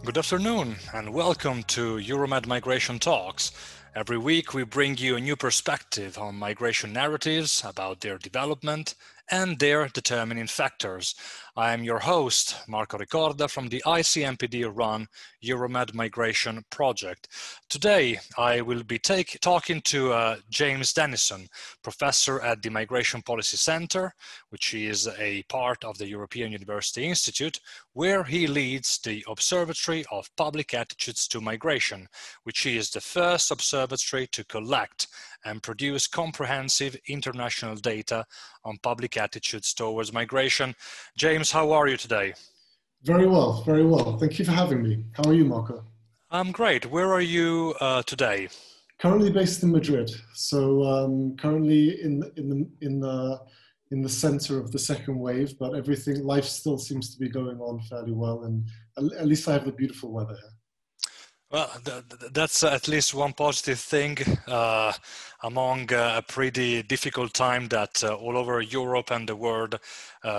Good afternoon and welcome to EUROMED Migration Talks. Every week we bring you a new perspective on migration narratives, about their development and their determining factors. I am your host, Marco Ricorda from the ICMPD-run EUROMED Migration project. Today I will be talking to James Dennison, professor at the Migration Policy Center, which is a part of the European University Institute, where he leads the Observatory of Public Attitudes to Migration, which is the first observatory to collect and produce comprehensive international data on public attitudes towards migration. James, how are you today? Very well, very well. Thank you for having me. How are you, Marco? I'm great. Where are you today? Currently based in Madrid. So currently in the center of the second wave, but life still seems to be going on fairly well, and at least I have the beautiful weather here. Well, that's at least one positive thing among a pretty difficult time that all over Europe and the world,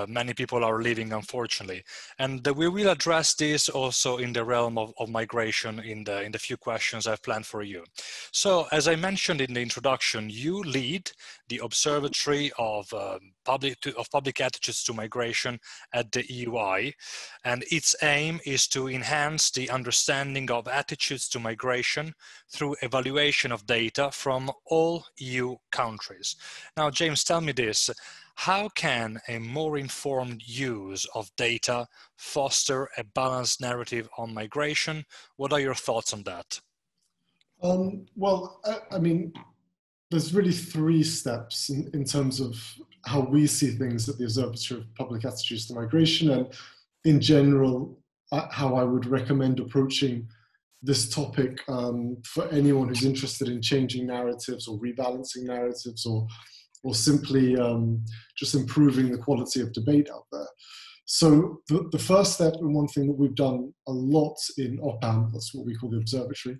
many people are living, unfortunately. And we will address this also in the realm of migration in the few questions I've planned for you. So, as I mentioned in the introduction, you lead the Observatory of Public Attitudes to Migration at the EUI, and its aim is to enhance the understanding of attitudes to migration through evaluation of data from all EU countries. Now, James, tell me this. How can a more informed use of data foster a balanced narrative on migration? What are your thoughts on that? I mean, there's really three steps in terms of how we see things at the Observatory of Public Attitudes to Migration, and in general, how I would recommend approaching this topic for anyone who's interested in changing narratives or rebalancing narratives or simply just improving the quality of debate out there. So the first step, and one thing that we've done a lot in OPAM, that's what we call the observatory,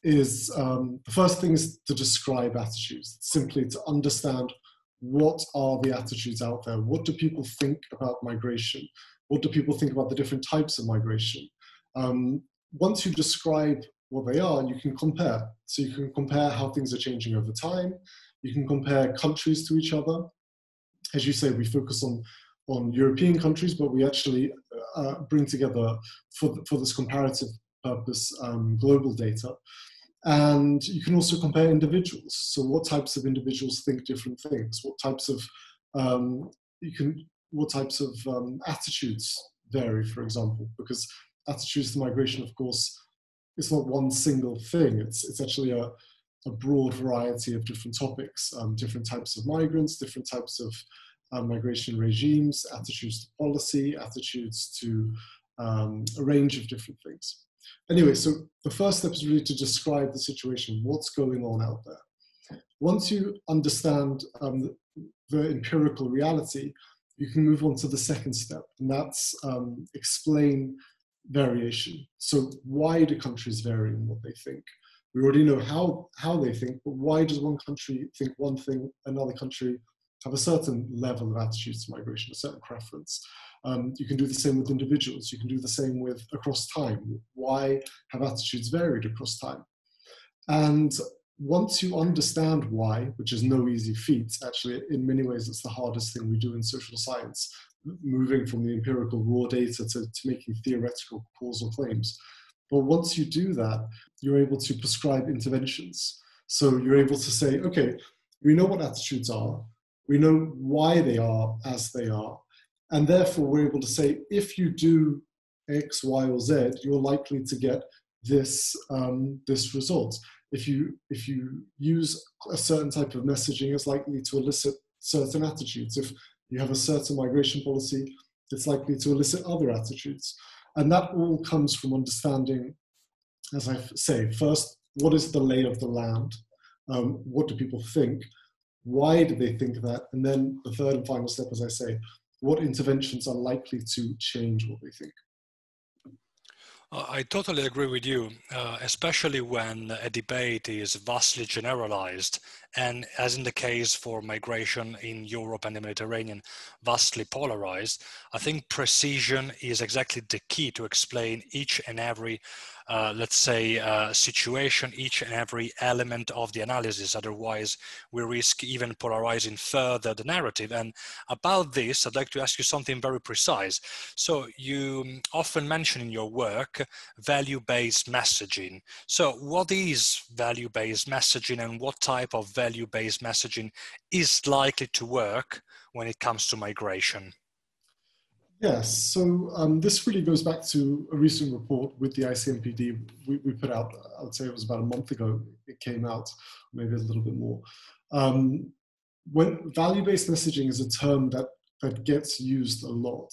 is the first thing is to describe attitudes, simply to understand what are the attitudes out there. What do people think about migration? What do people think about the different types of migration? Once you describe what they are, you can compare. So you can compare how things are changing over time. You can compare countries to each other. As you say, we focus on European countries, but we actually bring together, for this comparative purpose, global data. And you can also compare individuals. So what types of individuals think different things? What types of attitudes vary, for example, because attitudes to migration, of course, it's not one single thing. It's actually a broad variety of different topics, different types of migrants, different types of migration regimes, attitudes to policy, attitudes to a range of different things. Anyway, so the first step is really to describe the situation, what's going on out there. Once you understand the empirical reality, you can move on to the second step, and that's explain variation. So why do countries vary in what they think? We already know how they think, but why does one country think one thing, another country have a certain level of attitudes to migration, a certain preference? You can do the same with individuals. You can do the same with across time. Why have attitudes varied across time? And once you understand why, which is no easy feat, actually, in many ways, it's the hardest thing we do in social science, moving from the empirical raw data to making theoretical causal claims. But once you do that, you're able to prescribe interventions. So you're able to say, okay, we know what attitudes are. We know why they are as they are. And therefore, we're able to say, if you do X, Y, or Z, you're likely to get this, this result. If you use a certain type of messaging, it's likely to elicit certain attitudes. If you have a certain migration policy, it's likely to elicit other attitudes. And that all comes from understanding, as I say, first, what is the lay of the land? What do people think? Why do they think that? And then the third and final step, as I say, what interventions are likely to change what they think? I totally agree with you, especially when a debate is vastly generalized and as in the case for migration in Europe and the Mediterranean, vastly polarized, I think precision is exactly the key to explain each and every, let's say, situation, each and every element of the analysis. Otherwise, we risk even polarizing further the narrative. And about this, I'd like to ask you something very precise. So you often mention in your work value-based messaging. So what is value-based messaging, and what type of value-based messaging is likely to work when it comes to migration? Yes, so this really goes back to a recent report with the ICMPD we put out. I would say it was about a month ago it came out, maybe a little bit more. When value-based messaging is a term that gets used a lot.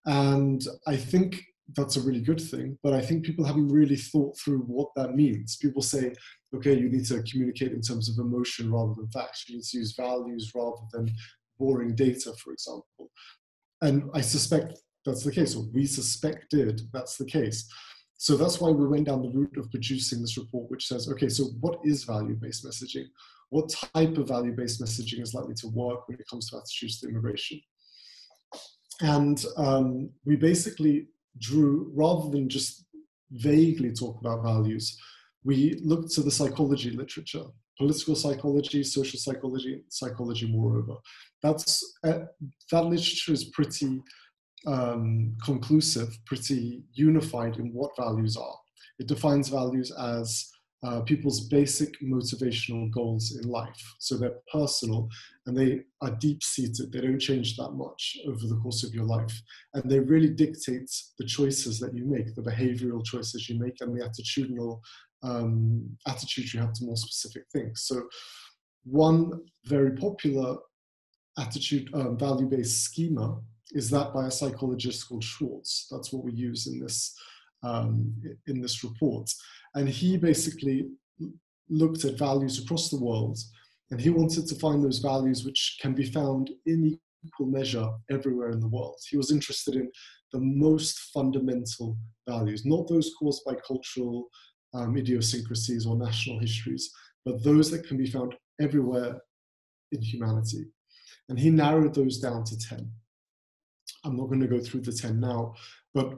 And I think that's a really good thing, but I think people haven't really thought through what that means. People say, okay, you need to communicate in terms of emotion rather than facts. You need to use values rather than boring data, for example. And I suspect that's the case, or we suspected that's the case. So that's why we went down the route of producing this report, which says, okay, so what is value-based messaging? What type of value-based messaging is likely to work when it comes to attitudes to immigration? And we basically drew, rather than just vaguely talk about values, we looked to the psychology literature, political psychology, social psychology, psychology moreover. That literature is pretty conclusive, pretty unified in what values are. It defines values as people's basic motivational goals in life. So they're personal and they are deep-seated. They don't change that much over the course of your life. And they really dictate the choices that you make, the behavioral choices you make, and the attitudinal attitude you have to more specific things. So one very popular attitude value-based schema is that by a psychologist called Schwartz. That's what we use in this report. And he basically looked at values across the world, and he wanted to find those values which can be found in equal measure everywhere in the world. He was interested in the most fundamental values, not those caused by cultural idiosyncrasies or national histories, but those that can be found everywhere in humanity. And he narrowed those down to 10. I'm not going to go through the 10 now, but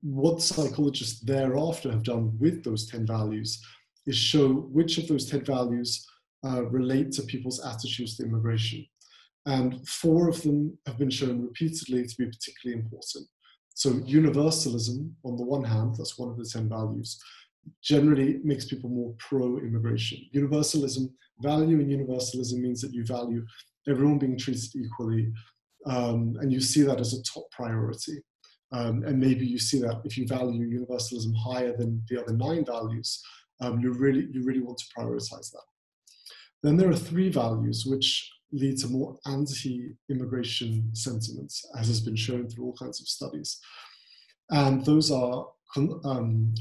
what psychologists thereafter have done with those 10 values is show which of those 10 values relate to people's attitudes to immigration. And 4 of them have been shown repeatedly to be particularly important. So universalism, on the one hand, that's one of the 10 values, generally makes people more pro-immigration. Universalism, value in universalism means that you value everyone being treated equally, and you see that as a top priority. And maybe you see that if you value universalism higher than the other 9 values, you really want to prioritize that. Then there are 3 values which lead to more anti-immigration sentiments, as has been shown through all kinds of studies. And those are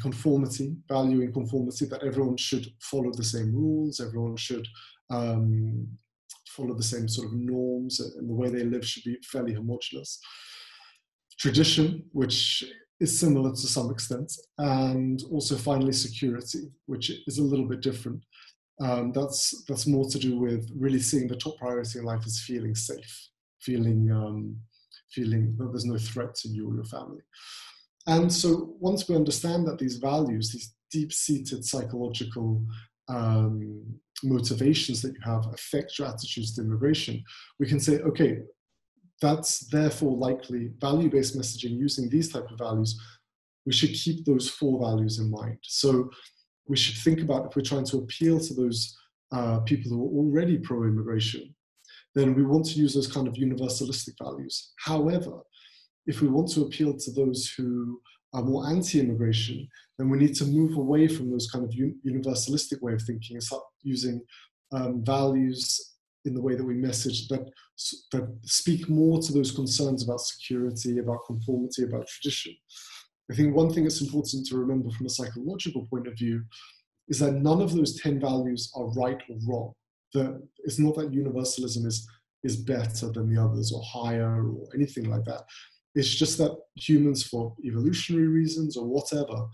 conformity, valuing conformity, that everyone should follow the same rules, everyone should follow the same sort of norms, and the way they live should be fairly homogenous. Tradition, which is similar to some extent, and also finally security, which is a little bit different. That's more to do with really seeing the top priority in life is feeling safe, feeling that there's no threat to you or your family. And so once we understand that these values, these deep-seated psychological motivations that you have affect your attitudes to immigration, we can say, okay, that's therefore likely value-based messaging using these type of values. We should keep those 4 values in mind. So we should think about, if we're trying to appeal to those people who are already pro-immigration, then we want to use those kind of universalistic values. However, if we want to appeal to those who are more anti-immigration, then we need to move away from those kind of universalistic way of thinking and start using values in the way that we message that speak more to those concerns about security, about conformity, about tradition. I think one thing that's important to remember from a psychological point of view is that none of those 10 values are right or wrong. It's not that universalism is better than the others or higher or anything like that. It's just that humans, for evolutionary reasons or whatever,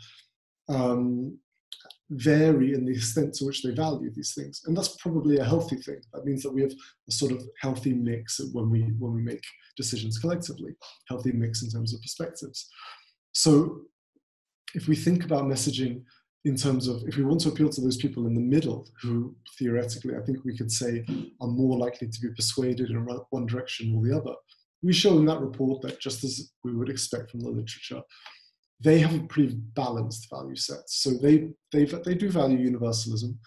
vary in the extent to which they value these things. And that's probably a healthy thing. That means that we have a sort of healthy mix when we make decisions collectively, healthy mix in terms of perspectives. So if we think about messaging in terms of, if we want to appeal to those people in the middle who theoretically, I think we could say, are more likely to be persuaded in one direction or the other, we show in that report that, just as we would expect from the literature, they have a pretty balanced value set. So they do value universalism,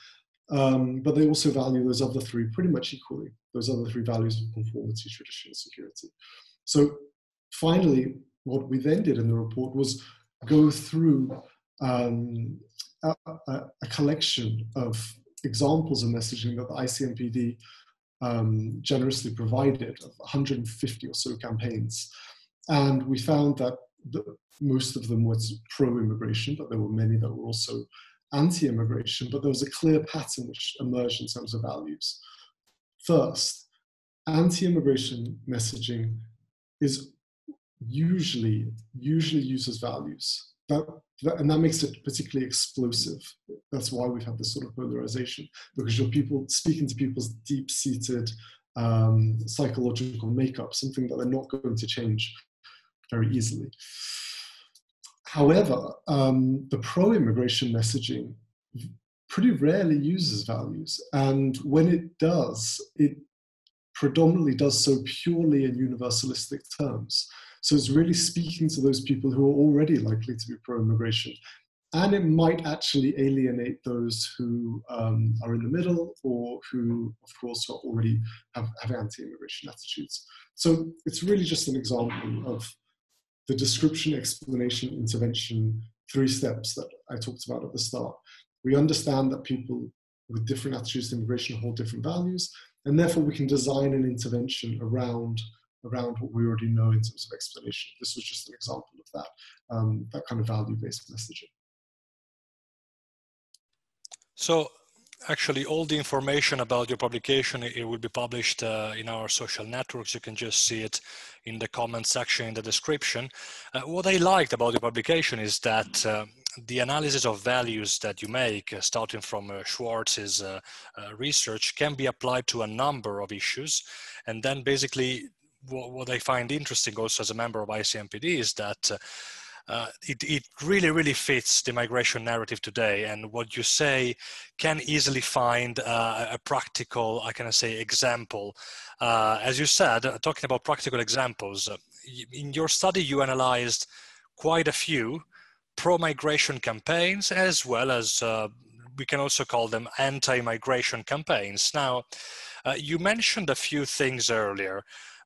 but they also value those other three pretty much equally, those other three values of conformity, tradition, and security. So finally, what we then did in the report was go through a collection of examples of messaging that the ICMPD generously provided, of 150 or so campaigns. And we found that most of them was pro-immigration, but there were many that were also anti-immigration, but there was a clear pattern which emerged in terms of values. First, anti-immigration messaging is usually uses values. And that makes it particularly explosive. That's why we've had this sort of polarization, because you're speaking to people's deep-seated psychological makeup, something that they're not going to change very easily. However, the pro-immigration messaging pretty rarely uses values. And when it does, it predominantly does so purely in universalistic terms. So it's really speaking to those people who are already likely to be pro-immigration. And it might actually alienate those who are in the middle, or who, of course, are already have anti-immigration attitudes. So it's really just an example of the description, explanation, intervention, 3 steps that I talked about at the start. We understand that people with different attitudes to immigration hold different values, and therefore we can design an intervention around what we already know in terms of explanation. This was just an example of that, that kind of value-based messaging. So actually all the information about your publication, it will be published in our social networks. You can just see it in the comment section in the description. What I liked about your publication is that the analysis of values that you make, starting from Schwartz's research, can be applied to a number of issues. And then basically what I find interesting also as a member of ICMPD is that it really fits the migration narrative today, and what you say can easily find a practical, I can say, example. As you said, talking about practical examples, in your study you analyzed quite a few pro-migration campaigns, as well as we can also call them anti-migration campaigns. Now, you mentioned a few things earlier,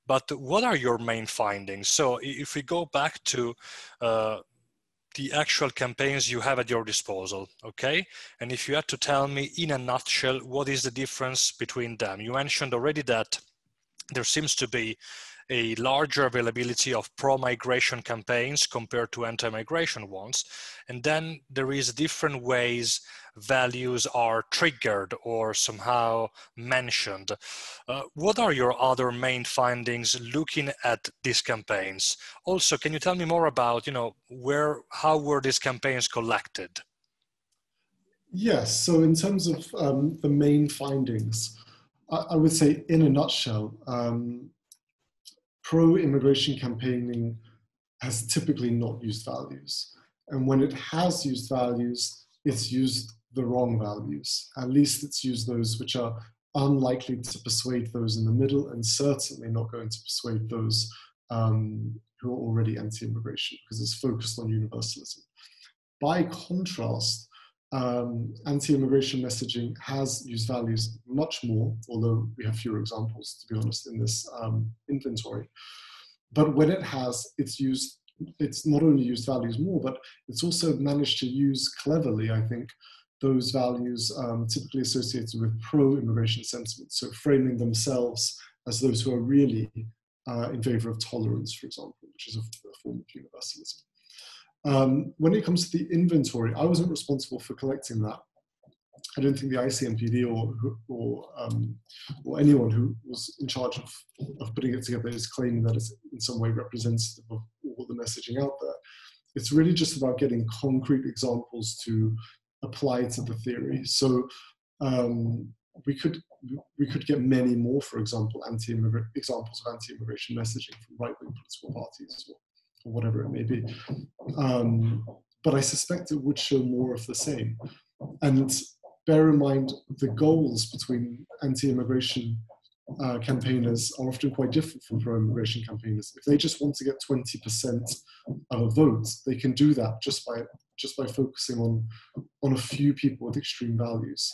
but what are your main findings? So if we go back to the actual campaigns you have at your disposal, okay? And if you had to tell me in a nutshell, what is the difference between them? You mentioned already that there seems to be a larger availability of pro-migration campaigns compared to anti-migration ones. And then there is different ways values are triggered or somehow mentioned. What are your other main findings looking at these campaigns? Also, can you tell me more about, how were these campaigns collected? Yes, so in terms of the main findings, I would say in a nutshell, pro-immigration campaigning has typically not used values. And when it has used values, it's used the wrong values. At least it's used those which are unlikely to persuade those in the middle, and certainly not going to persuade those who are already anti-immigration, because it's focused on universalism. By contrast, anti-immigration messaging has used values much more, although we have fewer examples, to be honest, in this inventory. But when it has, it's not only used values more, but it's also managed to use cleverly, I think, those values typically associated with pro-immigration sentiments, so framing themselves as those who are really in favor of tolerance, for example, which is a form of universalism. When it comes to the inventory, I wasn't responsible for collecting that. I don't think the ICMPD or anyone who was in charge of putting it together is claiming that it's in some way representative of all the messaging out there. It's really just about getting concrete examples to apply to the theory. So we could get many more, for example, examples of anti-immigration messaging from right-wing political parties or whatever it may be. But I suspect it would show more of the same. And bear in mind, the goals between anti-immigration campaigners are often quite different from pro-immigration campaigners. If they just want to get 20% of a vote, they can do that just by focusing on a few people with extreme values.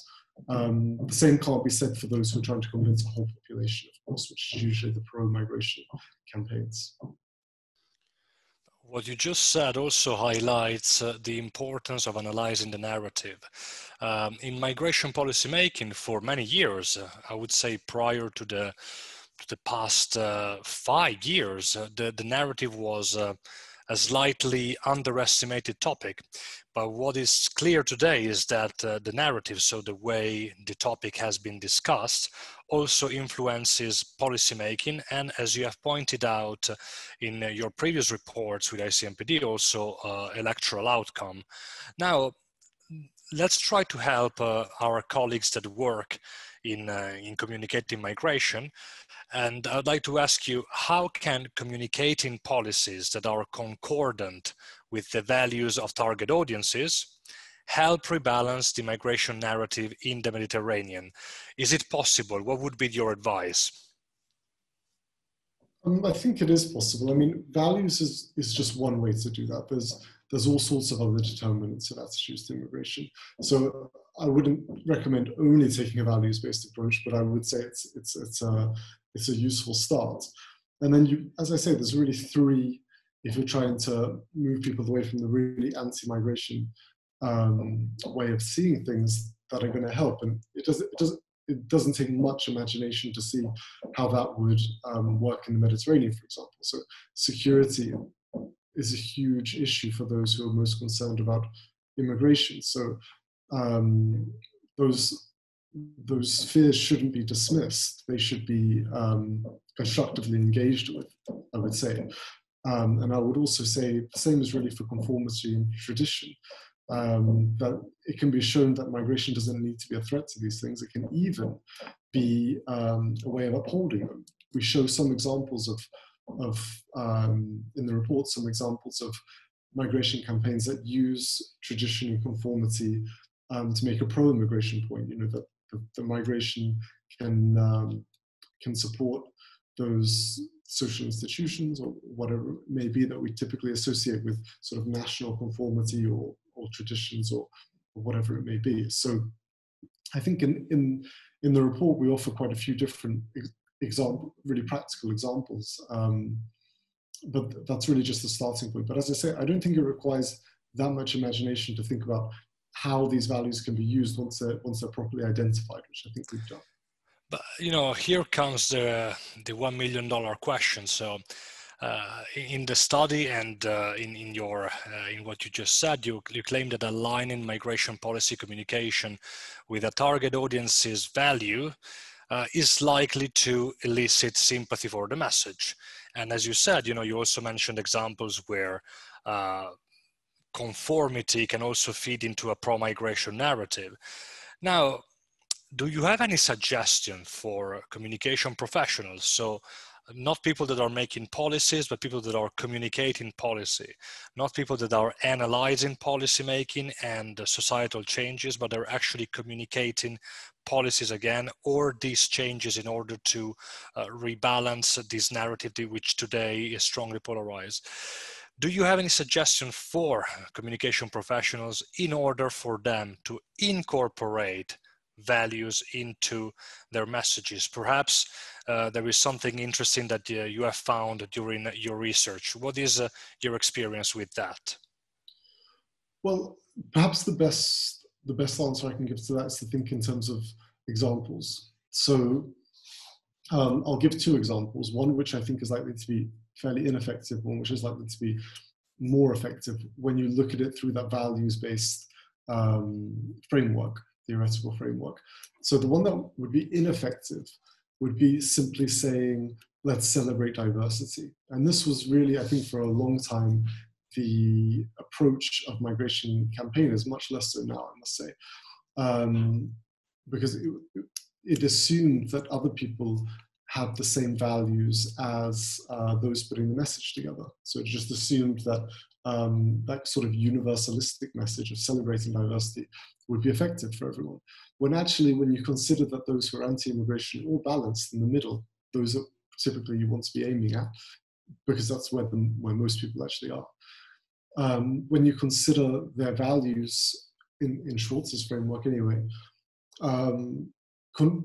The same can't be said for those who are trying to convince a whole population, of course, which is usually the pro-migration campaigns. What you just said also highlights the importance of analyzing the narrative. In migration policy making for many years, I would say prior to the past 5 years, the narrative was a slightly underestimated topic. But what is clear today is that the narrative, so the way the topic has been discussed, also influences policymaking, and as you have pointed out in your previous reports with ICMPD, also electoral outcome. Now, let's try to help our colleagues that work in communicating migration. And I'd like to ask you, how can communicating policies that are concordant with the values of target audiences help rebalance the migration narrative in the Mediterranean? Is it possible? What would be your advice? I think it is possible. I mean, values is just one way to do that. There's all sorts of other determinants of attitudes to immigration. So I wouldn't recommend only taking a values-based approach, but I would say it's a useful start. And then as I say, there's really three, if you're trying to move people away from the really anti-migration way of seeing things, that are going to help. And it doesn't take much imagination to see how that would work in the Mediterranean, for example. So security is a huge issue for those who are most concerned about immigration. So those fears shouldn't be dismissed. They should be constructively engaged with, I would say. And I would also say the same is really for conformity and tradition. That it can be shown that migration doesn't need to be a threat to these things. It can even be a way of upholding them. We show some examples in the report, some examples of migration campaigns that use tradition and conformity to make a pro-immigration point. You know, that the migration can support those social institutions or whatever it may be that we typically associate with sort of national conformity or traditions or whatever it may be. So I think in the report we offer quite a few different really practical examples, but that's really just the starting point. But as I say, I don't think it requires that much imagination to think about how these values can be used once they're properly identified, which I think we've done. But, you know, here comes the $1 million question. So in the study and in what you just said, you claim that aligning migration policy communication with a target audience's value is likely to elicit sympathy for the message. And as you said, you know, you also mentioned examples where conformity can also feed into a pro-migration narrative. Now, do you have any suggestion for communication professionals? So not people that are making policies, but people that are communicating policy, not people that are analyzing policy making and societal changes, but they're actually communicating policies again, or these changes in order to rebalance this narrative, which today is strongly polarized. Do you have any suggestion for communication professionals in order for them to incorporate values into their messages? Perhaps there is something interesting that you have found during your research. What is your experience with that? Well, perhaps the best answer I can give to that is to think in terms of examples. So I'll give two examples, one which I think is likely to be fairly ineffective, one which is likely to be more effective when you look at it through that values-based framework, theoretical framework. So the one that would be ineffective would be simply saying, let's celebrate diversity. And this was really, I think, for a long time, the approach of migration campaigners, much less so now, I must say, because it assumed that other people had the same values as those putting the message together. So it just assumed that that sort of universalistic message of celebrating diversity would be effective for everyone. When actually, when you consider that those who are anti-immigration are all balanced in the middle, those are typically you want to be aiming at, because that's where most people actually are. When you consider their values in Schwartz's framework anyway,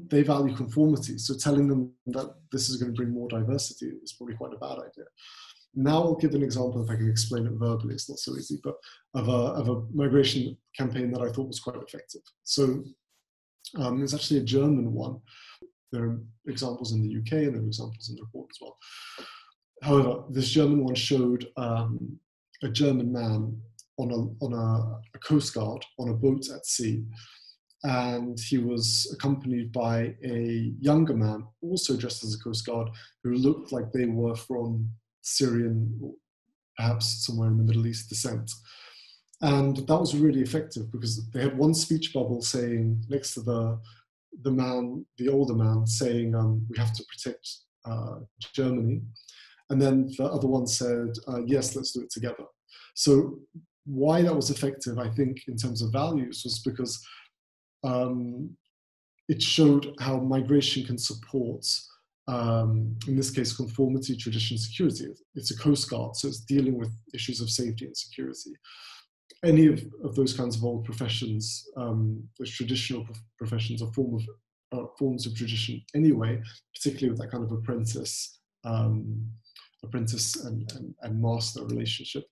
they value conformity. So telling them that this is going to bring more diversity is probably quite a bad idea. Now I'll give an example, if I can explain it verbally, it's not so easy, but of a migration campaign that I thought was quite effective. So there's actually a German one. There are examples in the UK and there are examples in the report as well. However, this German one showed a German man on a coast guard on a boat at sea, and he was accompanied by a younger man, also dressed as a coast guard, who looked like they were from Syrian, or perhaps somewhere in the Middle East descent. And that was really effective because they had one speech bubble saying, next to the older man saying, we have to protect Germany. And then the other one said, yes, let's do it together. So why that was effective, I think, in terms of values was because it showed how migration can support, in this case, conformity, tradition, security. It's a coast guard, so it's dealing with issues of safety and security. Any of those kinds of old professions, those traditional professions are forms of tradition anyway, particularly with that kind of apprentice and master relationship.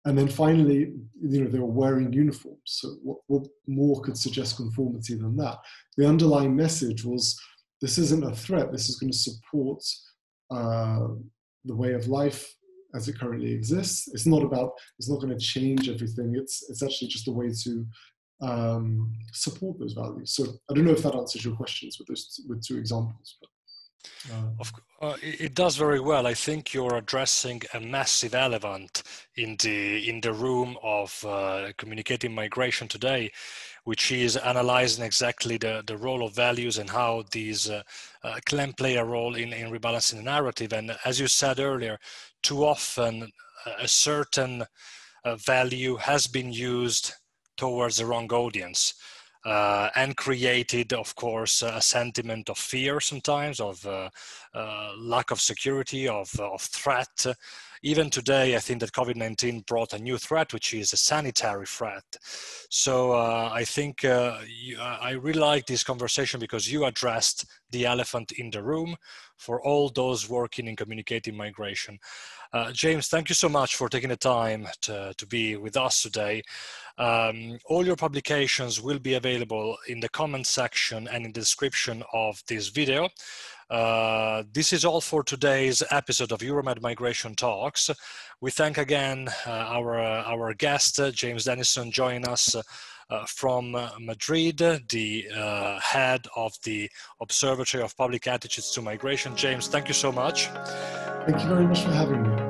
And then finally, they were wearing uniforms. So what more could suggest conformity than that? The underlying message was, this isn't a threat. This is going to support the way of life as it currently exists. It's not going to change everything. It's actually just a way to support those values. So I don't know if that answers your questions with two examples. But, it does very well. I think you're addressing a massive elephant in the room of communicating migration today, which is analyzing exactly the role of values and how these can play a role in rebalancing the narrative. And as you said earlier, too often a certain value has been used towards the wrong audience. And created, of course, a sentiment of fear sometimes, of lack of security, of threat. Even today, I think that COVID-19 brought a new threat, which is a sanitary threat. So I think I really like this conversation because you addressed the elephant in the room for all those working in communicating migration. James, thank you so much for taking the time to be with us today. All your publications will be available in the comment section and in the description of this video. This is all for today's episode of EUROMED Migration Talks. We thank again our guest, James Dennison, joining us from Madrid, the head of the Observatory of Public Attitudes to Migration. James, thank you so much. Thank you very much for having me.